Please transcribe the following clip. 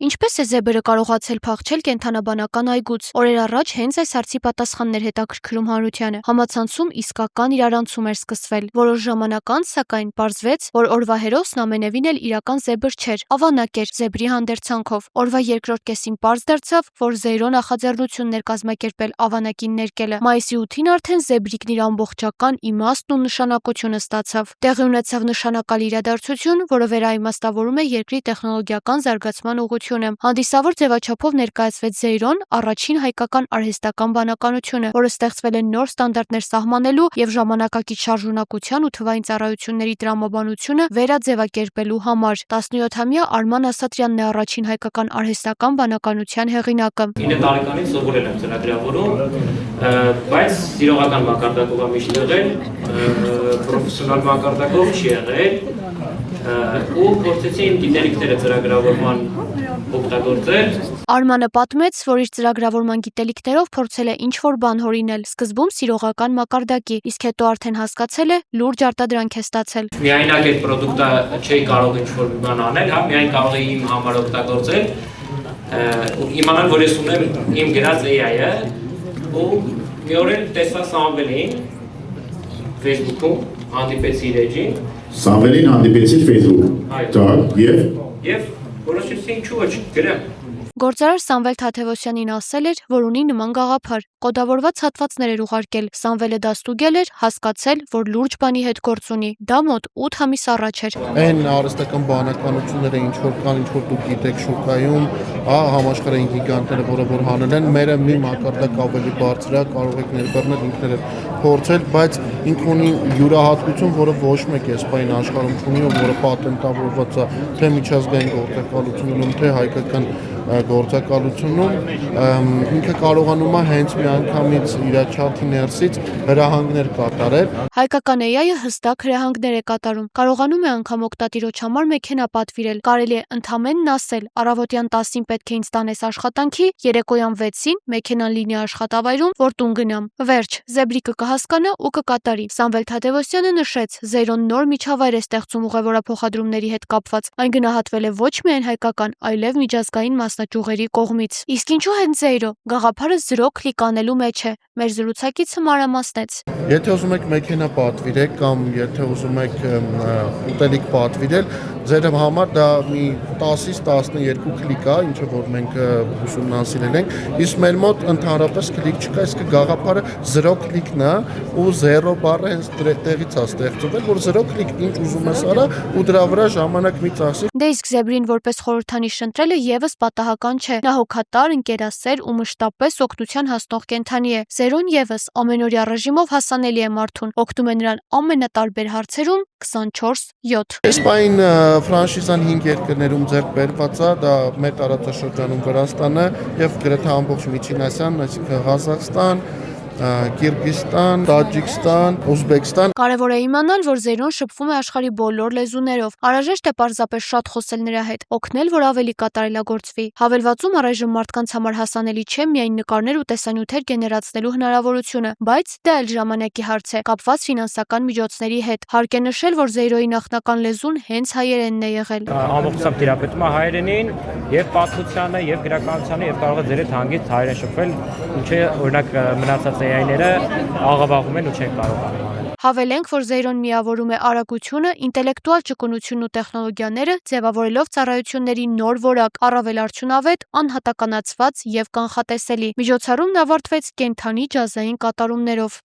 Ինչպես է զեբրը կարողացել փախչել կենդանաբանական այգուց։ Օրեր առաջ հենց այս հարցի պատասխաններ հետաքրքրում հանրությանը։ Համացանցում իսկական իրարանցում էր սկսվել։ Որոշ ժամանակ անց, սակայն, պարզվեց, որ օրվա հերոսն ամենևին էլ իրական զեբր չէր, ավանակ էր զեբրի հանդերձանքով։ Օրվա երկրորդ կեսին պարզ դարձավ, որ Զեյրո նախաձեռնությունն էր կազմակերպել ավանակին ներկելը։ Մայիսի 8-ին արդեն զեբրիկն իր ամբողջական իմաստն ու նշանակությունը ստացավ։ Տեղի ունեցավ նշանակալի իրադարձություն, որը վերաիմաստավորում է երկրի տեխնոլոգիական զարգացման ուղղությունը։ Հանդիսավոր ձևաչափով ներկայացվեց Զեյրոն, առաջին հայկական արհեստական բանականությունը, որը ստեղծվել է նոր ստանդարտներ սահմանելու և ժամանակակից շարժունակության ու թվային ծառայությունների տրամաբանությունը վերաձևակերպելու համար։ 17-ամյա Արման Ասատրյանն է առաջին հայկական արհեստական բանականության հեղինակը։ 9 տարեկանից սովորել եմ ծրագրավորում, բայց սիրողական մակարդակով միշտ եղել, պրոֆեսիոնալ մակարդակով չի եղել, ու փորձեցի իմ գիտելիքները ծրագրավորման օգտագործել։ Արմանը պատմեց, որ իր ծրագրավորման գիտելիքներով փորձել է ինչ-որ բան հորինել, սկզբում սիրողական մակարդակի, իսկ հետո արդեն հասկացել է լուրջ արտադրանք է ստացել։ Միայնակ այդ պրոդուկտը չէի կարող ինչ-որ բան անել, հա, միայն կարող էի իմ համար օգտագործել, իմանալ, որ ես ունեմ իմ գրած AI-ը, ու մի օր էլ տեսա Սամվելին Facebook-ում, հանդիպեցի իր էջին։ Սամվելին հանդիպեցի Facebook-ում, և որոշեցի ինչու ոչ, գրեմ։ Գործարար Սամվել Թադևոսյանին ասել էր, որ ունի նման գաղափար, կոդավորված հատվածներ էր ուղարկել, Սամվելը դա ստուգել էր, հասկացել, որ լուրջ բանի հետ գործ ունի, դա մոտ 8 ամիս առաջ էր։ Այն արհեստական բանականությունները ինչ որ կան, ինչ որ դուք գիտեք շուկայում, համաշխարհային գիգանտները, որ հանել են, մերը մի մակարդակ ավելի բարձր է, կարող եք ներբեռնել ինքներդ փորձել, բայց ինքն ունի յուրահատկություն, որը ոչ մեկ էսպայն աշխարհում չունի, որը պատենտավորված է թե միջազգային գործակալությունում, թե հայկական գործակալությունում, ինքը կարողանում է հենց միանգամից իր չաթի ներսից հրահանգներ կատարել։ Հայկական AI-ը հստակ հրահանգներ է կատարում, կարողանում է անգամ օգտատիրոջ համար մեքենա պատվիրել, կարելի է ընդամենն ասել, առավոտյան 10-ին պետք է ինձ տանես աշխատանքի, երեկոյան 6-ին մեքենան լինի աշխատավայրում, որ տուն գնամ։ Վերջ, զեբրիկը կհասկանա ու կկատարի։ Սամվել Թադևոսյանը նշեց, Զեյրոն նոր միջավայր է ստեղծում ուղևորափոխադրումների հետ կապված, այն գնահատվել է ոչ միայն հայկական, այլև միջազգային մասնաճյուղերի կողմից։ Իսկ ինչու հենց Զեյրո, գաղափարը 0 կլիկ անելու մեջ է։ Մեր զրուցակիցը մանրամասնեց։ Եթե ուզում եք մեքենա պատվիրեք կամ եթե ուզում եք ուտելիք պատվիրել, ձեր համար դա մի 10-ից 12 կլիկ է, ինչը որ մենք ուսումնասիրել ենք, իսկ մեր մոտ ընդհանրապես կլիկ չկա, իսկ գաղափարը 0 կլիկն է ու 0 բառը հենց տեղից է ստեղծվել, որ 0 կլիկ ինչ ուզում ես արա ու դրա վրա ժամանակ մի ծախսի։ Դե իսկ Զեբրին որպես խորհրդանիշ ընտրելը եւս պատահական չէ։ Նա հոգատար, ընկերասեր ու մշտապես օգնության հասնող կենդանի է։ Զերոն եւս ամենօրյա ռեժիմով հասանելի է մարդուն, օգնում է նրան ամենատարբեր հարցերում 24/7։ Էսպայն ֆրանշիզան 5 երկրներում ձեռք բերված է, դա մեր տարածաշրջանում Վրաստանը եւ գրեթե ամբողջ Միջին Ասիան, այսինքն Ղազախստան, Կիրգիզստան, Տաջիկստան, Ուզբեկստան։ Կարևոր է իմանալ, որ Զեյրոն շփվում է աշխարհի բոլոր լեզուներով։ Անհրաժեշտ է պարզապես շատ խոսել նրա հետ, օգնել, որ ավելի կատարելագործվի։ Հավելվածում առայժմ մարդկանց համար հասանելի չէ միայն նկարներ ու տեսանյութեր գեներացնելու հնարավորությունը, բայց դա էլ ժամանակի հարց է, կապված ֆինանսական միջոցների հետ։ Հարկ է նշել, որ Զեյրոյի նախնական լեզուն հենց հայերենն է եղել։ Ամբողջությամբ տիրապետում է հայերենին եւ պատմությանը եւ գրականությանը եւ կարող է ձեր հետ հանգիստ հայերեն շփվել, ինչը օրինակ մնացած AI-ները աղավաղում են ու չեն կարողանում անել։ Հավելենք, որ Զեյրոն միավորում է արագությունը, ինտելեկտուալ ճկունությունն ու տեխնոլոգիաները, ձևավորելով ծառայությունների նոր որակ, առավել արդյունավետ, անհատականացված եւ կանխատեսելի։ Միջոցառումն ավարտվեց կենդանի ջազային կատարումներով։